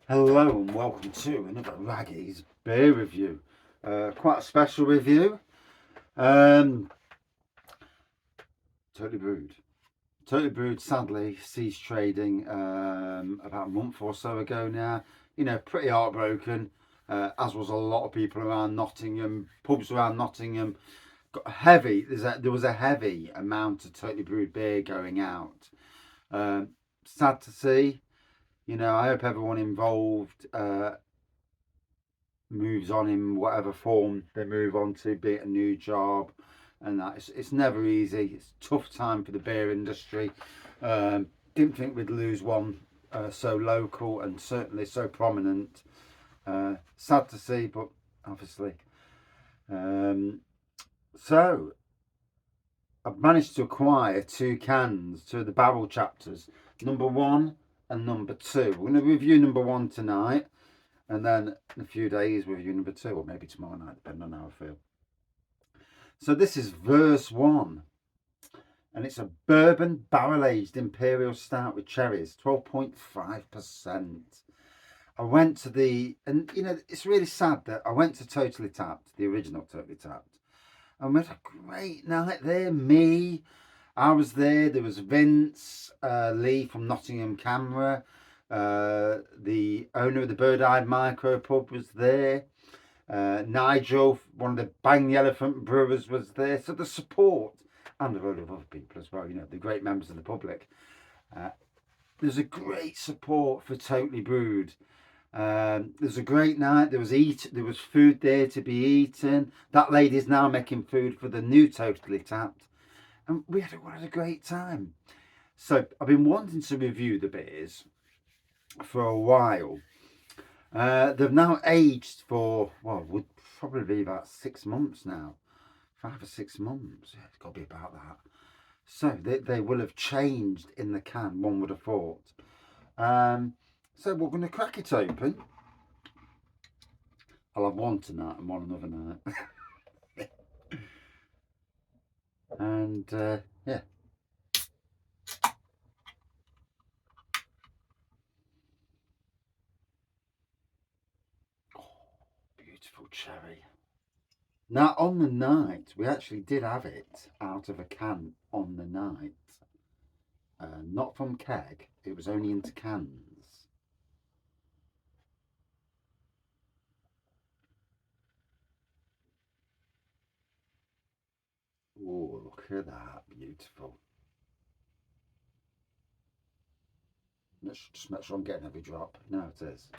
Hello and welcome to another Raggy's beer review. Quite a special review. Totally Brewed. Totally Brewed sadly ceased trading about a month or so ago now. You know, pretty heartbroken, as was a lot of people around Nottingham, pubs around Nottingham. There was a heavy amount of Totally Brewed beer going out. Sad to see. You know, I hope everyone involved moves on in whatever form they move on to, be it a new job and that. It's never easy. It's a tough time for the beer industry. Didn't think we'd lose one so local and certainly so prominent. Sad to see, but obviously. So I've managed to acquire two cans, two of the barrel chapters, number 1 and number 2. We're going to review number 1 tonight, and then in a few days review number 2, or maybe tomorrow night, depending on how I feel. So this is verse 1, and it's a bourbon barrel-aged Imperial Stout with cherries, 12.5%. I went to and you know, it's really sad that I went to Totally Tapped, the original Totally Tapped, and we had a great night there. I was there. There was Vince Lee from Nottingham Camera. The owner of the Bird Eyed Micro Pub was there. Nigel, one of the Bang the Elephant brewers, was there. So the support, and a lot of other people as well, you know, the great members of the public. There's a great support for Totally Brewed. There's a great night. There was food there to be eaten. That lady's now making food for the new Totally Tapped. And we had a great time. So I've been wanting to review the beers for a while. They've now aged for, well, would probably be about 6 months now. 5 or 6 months. Yeah, it's got to be about that. So they will have changed in the can, one would have thought. So we're going to crack it open. I'll have one tonight and one another night. And yeah. Oh, beautiful cherry. Now, on the night, we actually did have it out of a can on the night. Not from keg, it was only into cans. Oh, look at that, beautiful. Let's just make sure I'm getting every drop. No, it is.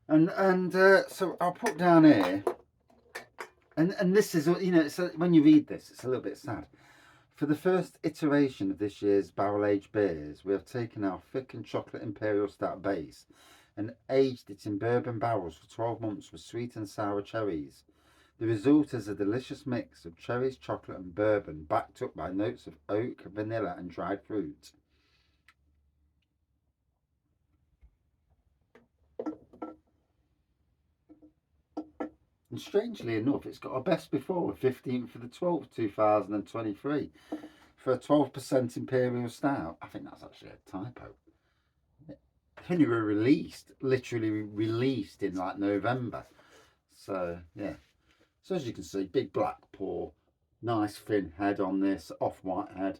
And so I'll put down here, and this is, you know, so when you read this, it's a little bit sad. For the first iteration of this year's barrel-aged beers, we have taken our thick and chocolate Imperial Stout base and aged it in bourbon barrels for 12 months with sweet and sour cherries. The result is a delicious mix of cherries, chocolate and bourbon, backed up by notes of oak, vanilla and dried fruit. And strangely enough, it's got a best before, 15th of the 12th, 2023, for a 12% Imperial Stout. I think that's actually a typo. Only were literally released in like November. So, yeah. So as you can see, big black pour, nice thin head on this, off-white head.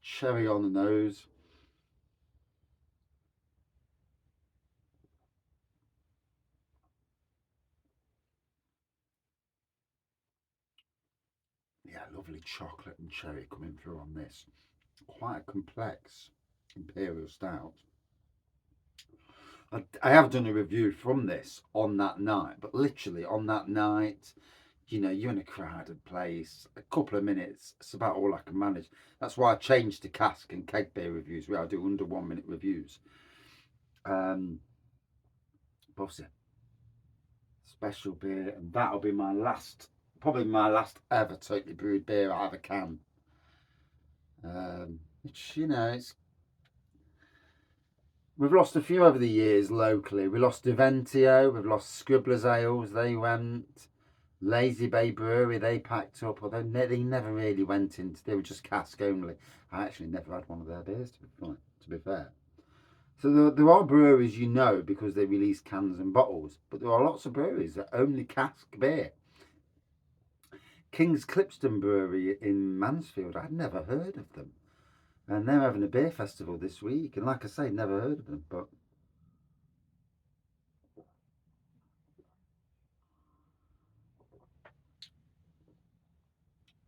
Cherry on the nose. Yeah, lovely chocolate and cherry coming through on this. Quite a complex Imperial Stout. I have done a review from this on that night, but literally on that night, you know, you're in a crowded place, a couple of minutes, it's about all I can manage. That's why I changed to cask and keg beer reviews, where I do under 1 minute reviews. Obviously, special beer, and that'll be my last, probably my last ever Totally Brewed beer out of a can. Which, you know, we've lost a few over the years locally. We lost Deventio, we've lost Scribbler's Ales, they went. Lazy Bay Brewery, they packed up, although they never really went into, they were just cask only. I actually never had one of their beers, to be fair. So there are breweries you know because they release cans and bottles, but there are lots of breweries that only cask beer. King's Clipston Brewery in Mansfield, I'd never heard of them. And they're having a beer festival this week. And like I say, never heard of them, but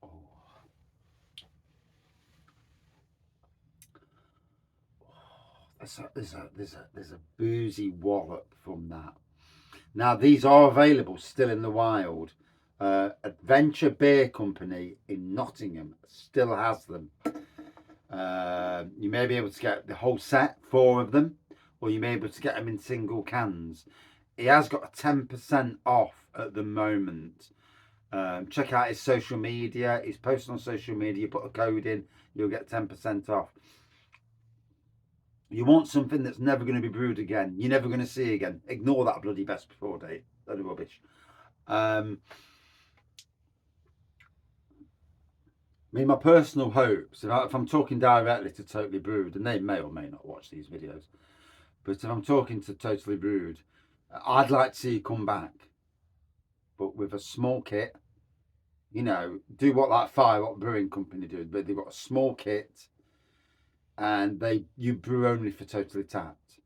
oh, there's a boozy wallop from that. Now these are available still in the wild. Adventure Beer Company in Nottingham still has them. You may be able to get the whole set, 4 of them, or you may be able to get them in single cans. He has got a 10% off at the moment. Check out his social media. He's posted on social media. Put a code in, you'll get 10% off. You want something that's never going to be brewed again. You're never going to see again. Ignore that bloody best before date. Bloody rubbish. I mean, my personal hopes, if I'm talking directly to Totally Brewed, and they may or may not watch these videos, but if I'm talking to Totally Brewed, I'd like to see you come back, but with a small kit. You know, do what that Fire Brewing Company do, but they've got a small kit, and you brew only for Totally Tapped.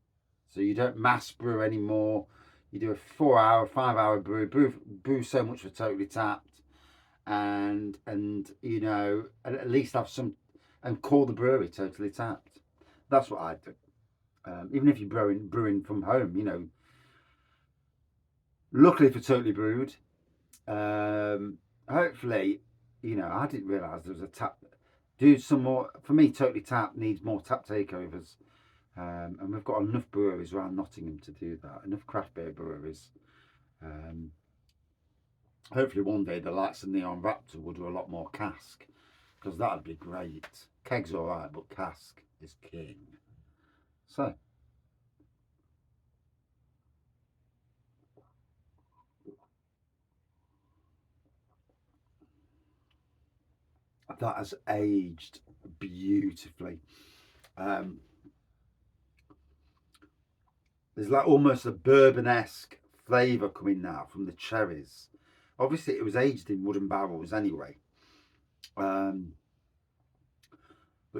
So you don't mass brew anymore. You do a 4-hour, 5-hour brew so much for Totally Tapped, and you know, at least have some, and call the brewery Totally Tapped. That's what I do. Even if you're brewing from home, you know. Luckily for Totally Brewed, hopefully, you know, I didn't realise there was a tap. Do some more for me. Totally Tap needs more tap takeovers. And we've got enough breweries around Nottingham to do that, enough craft beer breweries. Hopefully one day the likes of Neon Raptor will do a lot more cask, because that'd be great. Keg's alright, but cask is king. So, that has aged beautifully. There's like almost a bourbon-esque flavour coming now from the cherries. Obviously, it was aged in wooden barrels anyway. But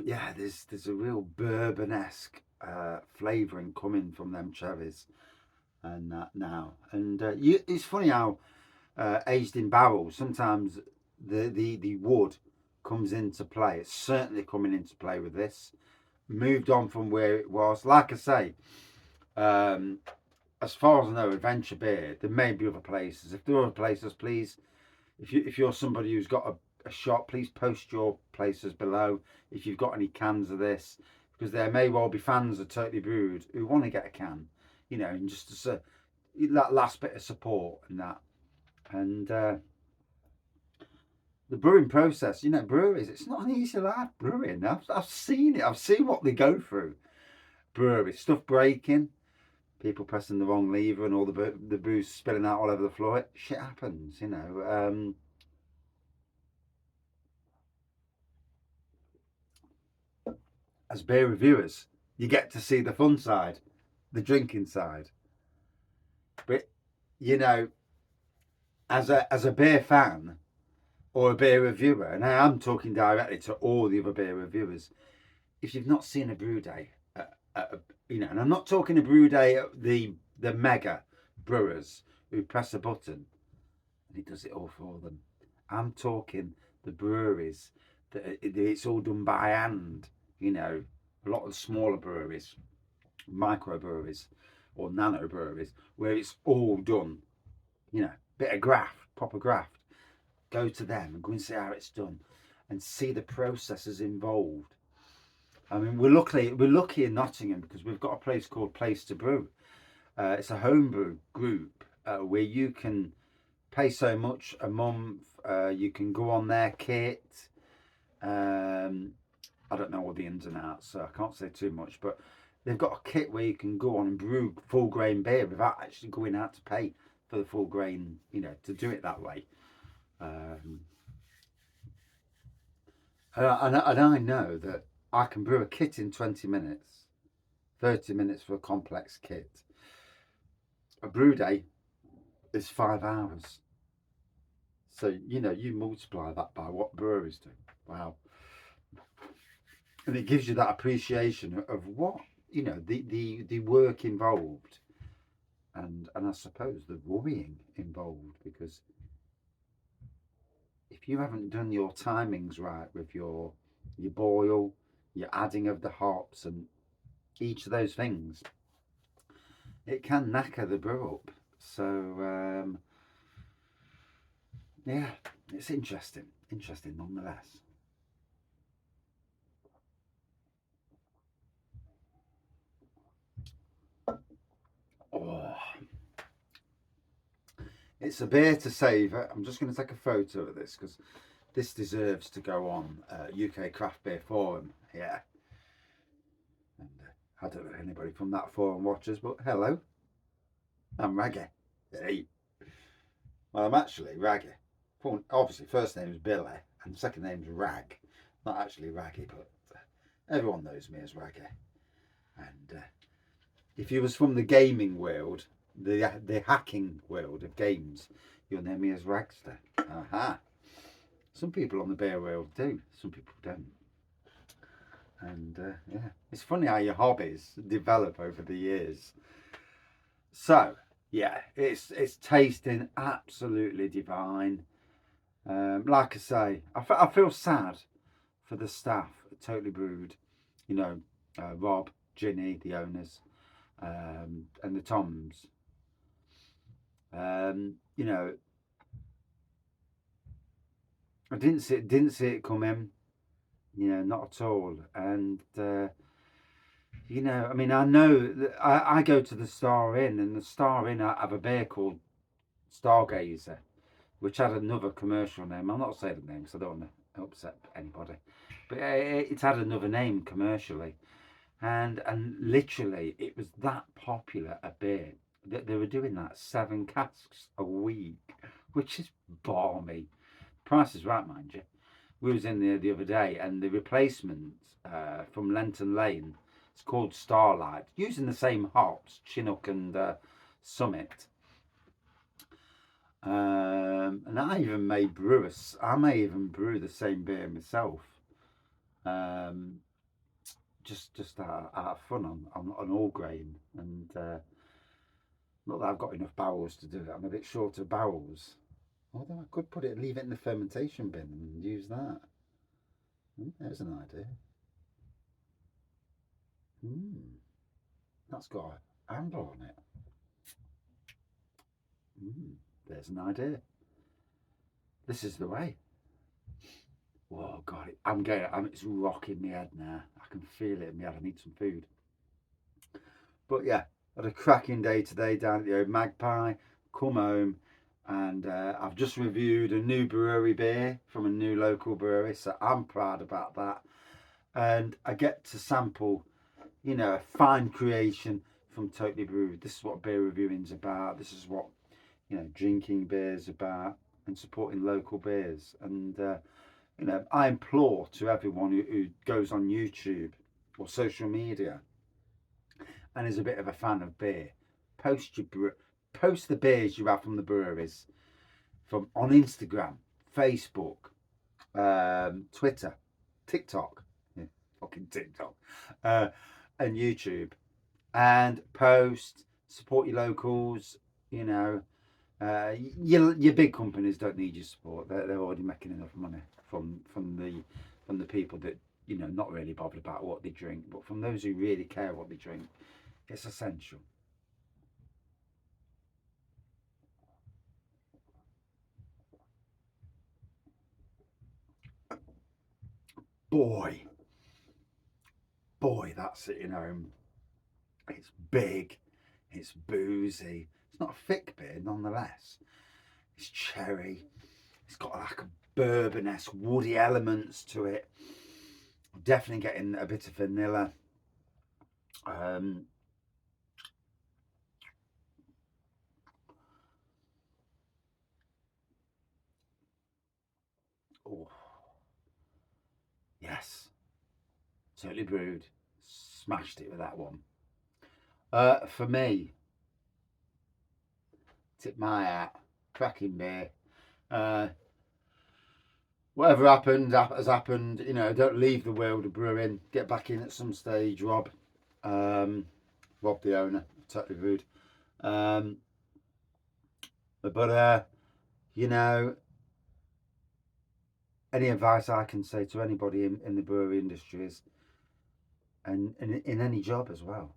yeah, there's a real bourbon-esque flavouring coming from them cherries and that now. And it's funny how aged in barrels, sometimes the wood comes into play. It's certainly coming into play with this. Moved on from where it was. Like I say, as far as I know, Adventure Beer, there may be other places. If there are other places, please, if you're somebody who's got a shop, please post your places below if you've got any cans of this, because there may well be fans of Totally Brewed who want to get a can, you know, and just to, that last bit of support and that. And the brewing process, you know, breweries, it's not an easy life brewing. I've seen it. I've seen what they go through. Breweries, stuff breaking, people pressing the wrong lever, and all the booze spilling out all over the floor. Shit happens, you know. As beer reviewers, you get to see the fun side, the drinking side. But you know, as a beer fan or a beer reviewer, and I am talking directly to all the other beer reviewers, if you've not seen a brew day, you know, and I'm not talking a brew day at the mega brewers who press a button and he does it all for them. I'm talking the breweries that it's all done by hand. You know, a lot of smaller breweries, micro breweries, or nano breweries, where it's all done. You know, bit of graft, proper graft. Go to them and go and see how it's done, and see the processes involved. I mean, we're lucky in Nottingham because we've got a place called Place to Brew. It's a homebrew group where you can pay so much a month. You can go on their kit. I don't know all the ins and outs, so I can't say too much. But they've got a kit where you can go on and brew full grain beer without actually going out to pay for the full grain, you know, to do it that way. Um, and I know that I can brew a kit in 20 minutes, 30 minutes for a complex kit. A brew day is 5 hours. So, you multiply that by what breweries do. Wow. And it gives you that appreciation of what, the work involved. And I suppose the worrying involved, because if you haven't done your timings right with your boil, your adding of the hops and each of those things, it can knacker the brew up. So yeah, it's interesting nonetheless. Oh, it's a beer to savour. I'm just going to take a photo of this because this deserves to go on UK Craft Beer Forum. Yeah. And I don't know anybody from that forum watches, but hello, I'm Raggy. Hey. Well, I'm actually Raggy. Obviously, first name is Billy and second name's Rag. Not actually Raggy, but everyone knows me as Raggy. And if you was from the gaming world, the hacking world of games, you'll know me as Ragster. Aha. Some people on the beer world do, some people don't. And yeah, it's funny how your hobbies develop over the years. So yeah, it's tasting absolutely divine. Like I say, I feel sad for the staff at Totally Brewed. Rob, Ginny, the owners, and the Toms. You know, I didn't see it coming. Not at all. And I mean, I know that I go to the Star Inn, and the Star Inn have a beer called Stargazer, which had another commercial name. I'm not saying the name because I don't want to upset anybody, but it's had another name commercially, and literally it was that popular a beer that they were doing that 7 casks a week, which is balmy. Price is right, mind you. We was in there the other day, and the replacement from Lenton Lane, it's called Starlight, using the same hops, Chinook and Summit. And I even may brew I may even brew the same beer myself. Um, just out of fun on all grain, and not that I've got enough barrels to do it. I'm a bit short of barrels. Although I could leave it in the fermentation bin and use that. There's an idea. That's got a handle on it. There's an idea. This is the way. Whoa, God, it's rocking my head now. I can feel it in my head. I need some food. But yeah, had a cracking day today down at the old Magpie. Come home, and I've just reviewed a new brewery beer from a new local brewery, so I'm proud about that. And I get to sample, a fine creation from Totally Brewed. This is what beer reviewing's about. This is what drinking beers about, and supporting local beers. And I implore to everyone who goes on YouTube or social media and is a bit of a fan of beer, post the beers you have from the breweries from on Instagram, Facebook, Twitter, TikTok, yeah, fucking TikTok, and YouTube, and post, support your locals. Your big companies don't need your support. They're already making enough money from the people that not really bothered about what they drink, but from those who really care what they drink, it's essential. Boy, that's it. It's big, it's boozy. It's not a thick beer, nonetheless. It's cherry. It's got like a bourbon-esque woody elements to it. Definitely getting a bit of vanilla. Um, Oh, yes. Totally Brewed. Smashed it with that one. For me, tip my hat. Cracking beer. Whatever happened has happened. You know, don't leave the world of brewing. Get back in at some stage, Rob. Rob, the owner, Totally Brewed. But you know, any advice I can say to anybody in the brewery industry is, and in any job as well,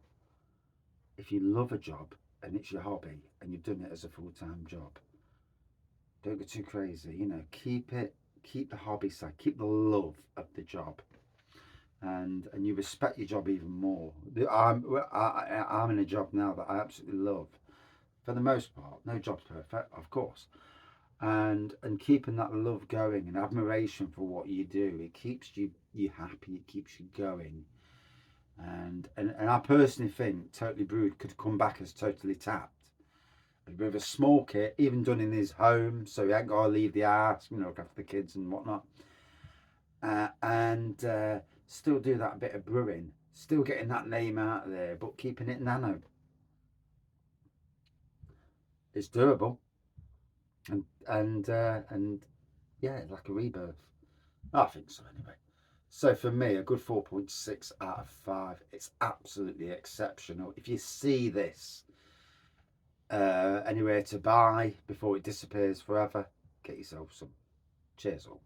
if you love a job and it's your hobby and you've done it as a full-time job, don't go too crazy. You know, keep the hobby side, keep the love of the job, and you respect your job even more. I'm in a job now that I absolutely love. For the most part, no job's perfect, of course, and keeping that love going and admiration for what you do, it keeps you happy, it keeps you going. And I personally think Totally Brewed could come back as Totally Tapped. A bit of a small kit, even done in his home, so he ain't got to leave the house, you know, look after the kids and whatnot. And still do that bit of brewing, still getting that name out there, but keeping it nano. It's doable, and yeah, like a rebirth. I think so anyway. So for me, a good 4.6 out of 5. It's absolutely exceptional. If you see this anywhere to buy before it disappears forever, get yourself some. Cheers all.